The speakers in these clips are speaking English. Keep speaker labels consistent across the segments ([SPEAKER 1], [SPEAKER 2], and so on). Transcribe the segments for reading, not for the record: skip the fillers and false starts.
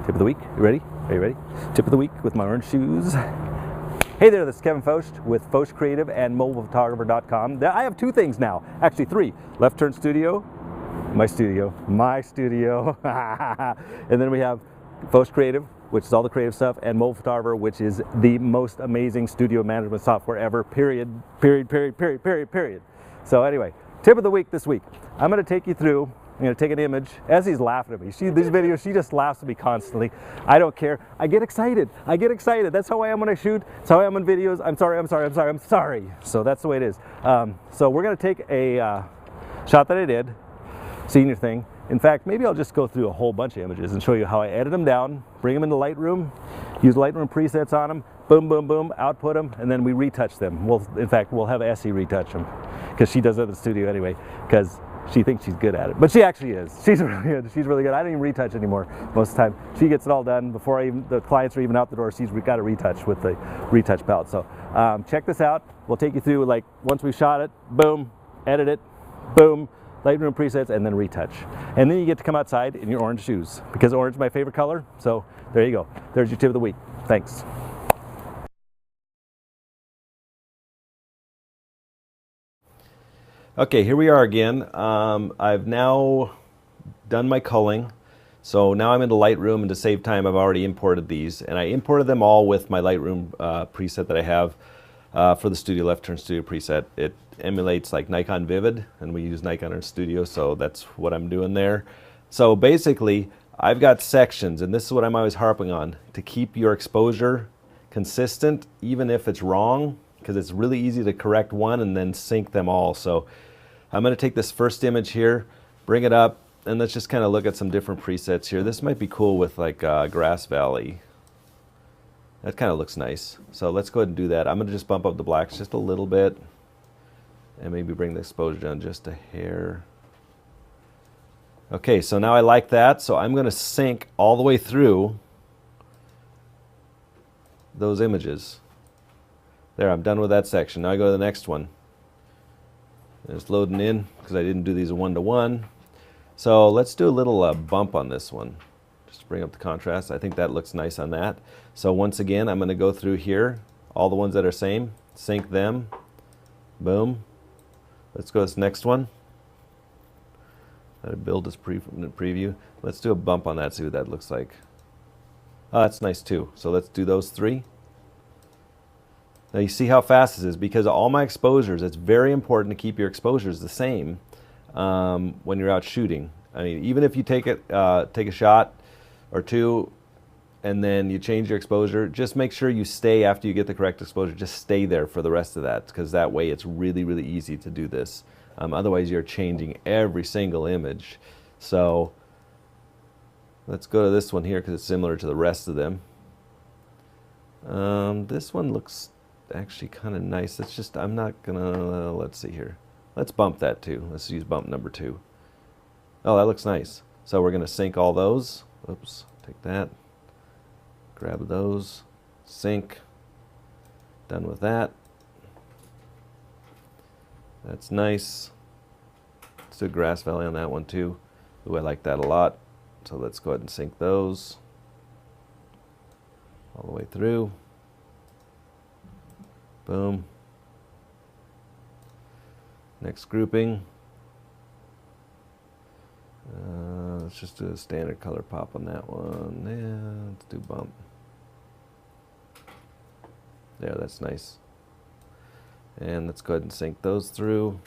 [SPEAKER 1] Tip of the week. You ready? Are you ready? Tip of the week with my orange shoes. Hey there, this is Kevin Focht with Focht Creative and mobilephotographer.com. I have two things now, actually three. Left Turn Studio, my studio, and then we have Focht Creative, which is all the creative stuff, and Mobile Photographer, which is the most amazing studio management software ever, period. So anyway, tip of the week this week. I'm gonna take you through, I'm going to take an image. Essie's laughing at me. These videos, she just laughs at me constantly. I don't care. I get excited. That's how I am when I shoot. That's how I am in videos. I'm sorry. So that's the way it is. So we're going to take a shot that I did, senior thing. In fact, maybe I'll just go through a whole bunch of images and show you how I edit them down, bring them into Lightroom, use Lightroom presets on them, boom, boom, boom, output them, and then we retouch them. In fact, we'll have Essie retouch them because she does it in the studio anyway, because she thinks she's good at it, but she actually is. She's really good. She's really good. I don't even retouch anymore most of the time. She gets it all done before the clients are even out the door. She's got a retouch with the retouch palette. So check this out. We'll take you through, like, once we've shot it, boom, edit it, boom, Lightroom presets, and then retouch. And then you get to come outside in your orange shoes, because orange is my favorite color. So there you go. There's your tip of the week. Thanks. Okay, here we are again. I've now done my culling. So now I'm into Lightroom, and to save time, I've already imported these. And I imported them all with my Lightroom preset that I have for the studio, Left Turn Studio preset. It emulates like Nikon Vivid, and we use Nikon in our studio, so that's what I'm doing there. So basically, I've got sections, and this is what I'm always harping on, to keep your exposure consistent, even if it's wrong, because it's really easy to correct one and then sync them all. So I'm going to take this first image here, bring it up, and let's just kind of look at some different presets here. This might be cool with like Grass Valley. That kind of looks nice. So let's go ahead and do that. I'm going to just bump up the blacks just a little bit and maybe bring the exposure down just a hair. Okay, so now I like that. So I'm going to sync all the way through those images. There, I'm done with that section. Now I go to the next one. It's loading in because I didn't do these one-to-one. So let's do a little bump on this one. Just to bring up the contrast. I think that looks nice on that. So once again, I'm going to go through here. All the ones that are same. Sync them. Boom. Let's go to this next one. I'll build this preview. Let's do a bump on that, see what that looks like. Oh, that's nice too. So let's do those three. Now you see how fast this is, because all my exposures, it's very important to keep your exposures the same when you're out shooting. I mean, even if you take a shot or two and then you change your exposure, just make sure you stay after you get the correct exposure. Just stay there for the rest of that, because that way it's really, really easy to do this. Otherwise you're changing every single image. So let's go to this one here because it's similar to the rest of them. This one looks actually kind of nice. It's just, I'm not gonna, let's see here. Let's bump that too. Let's use bump number 2. Oh, that looks nice. So we're gonna sync all those. Oops, take that. Grab those, sync. Done with that. That's nice. Let's do Grass Valley on that one too. Ooh, I like that a lot. So let's go ahead and sync those all the way through. Boom. Next grouping. Let's just do a standard color pop on that one. Yeah, let's do bump. There, that's nice. And let's go ahead and sync those through.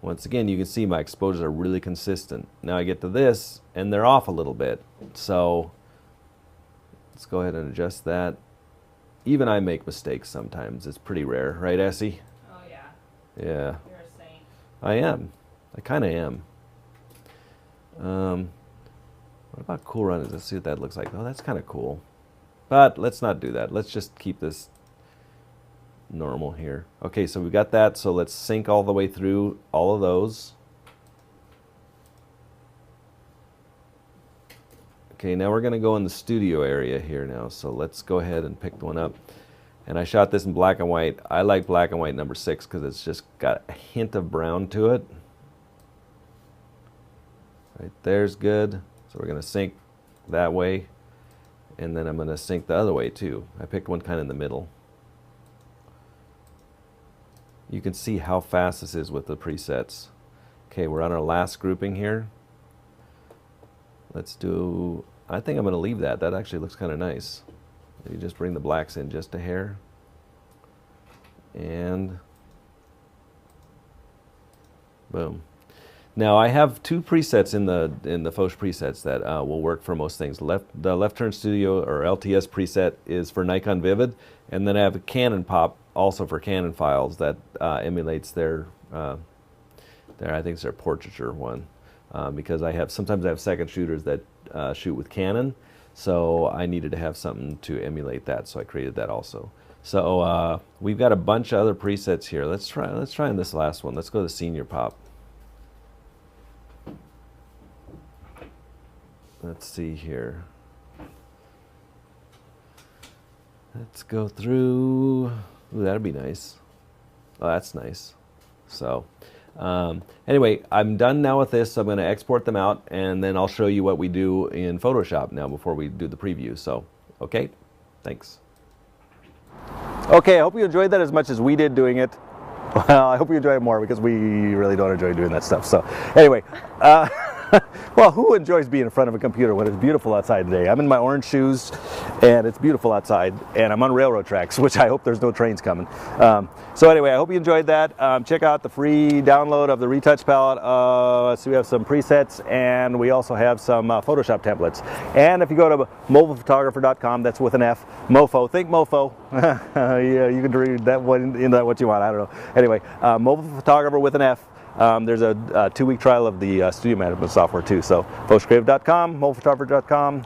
[SPEAKER 1] Once again, you can see my exposures are really consistent. Now I get to this, and they're off a little bit. So let's go ahead and adjust that. Even I make mistakes sometimes. It's pretty rare, right, Essie?
[SPEAKER 2] Oh, yeah.
[SPEAKER 1] Yeah.
[SPEAKER 2] You're a saint.
[SPEAKER 1] I am. I kind of am. What about Cool Runnings? Let's see what that looks like. Oh, that's kind of cool. But let's not do that. Let's just keep this normal here. Okay, so we got that. So let's sync all the way through all of those. Okay, now we're going to go in the studio area here now. So let's go ahead and pick one up. And I shot this in black and white. I like black and white number 6 because it's just got a hint of brown to it. Right there's good. So we're going to sync
[SPEAKER 2] that way, and then I'm going to sync the other way too. I picked one kind of in the middle. You can see how fast this is with the presets. Okay, we're on our last grouping here. Let's do, I think I'm going to leave that. That actually looks kind of nice. You just bring the blacks in just a hair. And boom. Now I have two presets in the Focht presets that will work for most things. The left turn studio or LTS preset is for Nikon Vivid, and then I have a Canon Pop also for Canon files that emulates their I think it's their portraiture one, because sometimes I have second shooters that shoot with Canon, so I needed to have something to emulate that, so I created that also. So we've got a bunch of other presets here. Let's try on this last one. Let's go to Senior Pop. Let's see here. Let's go through. Ooh, that'd be nice. Oh, that's nice. So anyway, I'm done now with this. So I'm going to export them out, and then I'll show you what we do in Photoshop now before we do the preview. So, okay, thanks.
[SPEAKER 1] Okay, I hope you enjoyed that as much as we did doing it. Well, I hope you enjoy it more, because we really don't enjoy doing that stuff. So anyway, well, who enjoys being in front of a computer when it's beautiful outside today? I'm in my orange shoes, and it's beautiful outside, and I'm on railroad tracks, which I hope there's no trains coming. So anyway, I hope you enjoyed that. Check out the free download of the Retouch palette. So we have some presets, and we also have some Photoshop templates. And if you go to mofophotographer.com, that's with an F, Mofo, think Mofo. Yeah, you can read that one into that what you want, I don't know. Anyway, Mofophotographer with an F. There's a 2-week trial of the studio management software too. So, fochtcreative.com, mofophotographer.com.